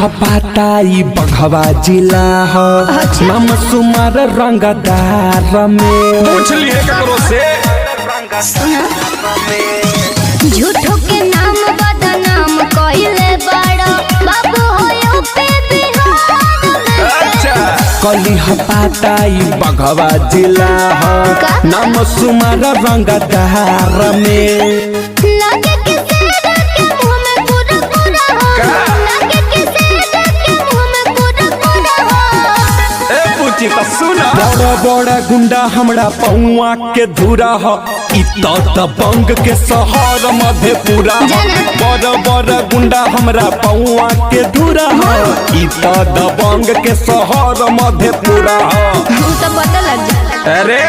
पाताई बघवा जिला हो नाम सुमार रंगदार में पूछ लिए ककरो से झूठो के नाम बदनाम कइले बड़ा बाबू होयो पे बिहार। अच्छा कली पाताई बघवा जिला हो नाम सुमार रंगदार में लगे के सेरा के मुंह में पूरा पूरा हो लगे के सेरा के मुंह में पूरा पूरा हो। ए पूछी तो सुना बड़ा बड़ा गुंडा हमरा पौआ के धुरा हो बंग के शहर मधेपुरा बड़ा बड़ा गुंडा हमरा पौआ के धुरा हो दबंग के शहर मधेपुरा हो। तो पता लग जा अरे